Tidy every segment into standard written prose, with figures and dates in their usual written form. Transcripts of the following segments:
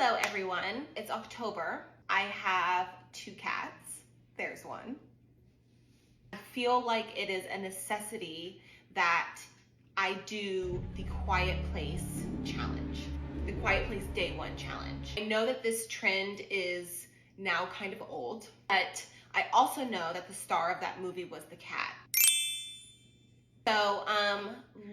Hello everyone, it's October. I have 2 cats. There's one. I feel like it is a necessity that I do the Quiet Place challenge, the Quiet Place Day 1 challenge. I know that this trend is now kind of old, but I also know that the star of that movie was the cat. So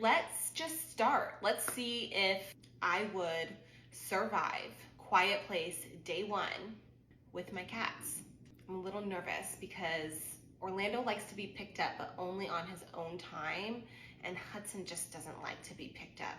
let's just start. Let's see if I would survive Quiet Place Day 1 with my cats. I'm a little nervous because Orlando likes to be picked up, but only on his own time, and Hudson just doesn't like to be picked up.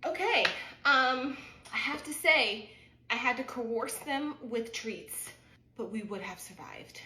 Okay, I have to say, I had to coerce them with treats, but we would have survived.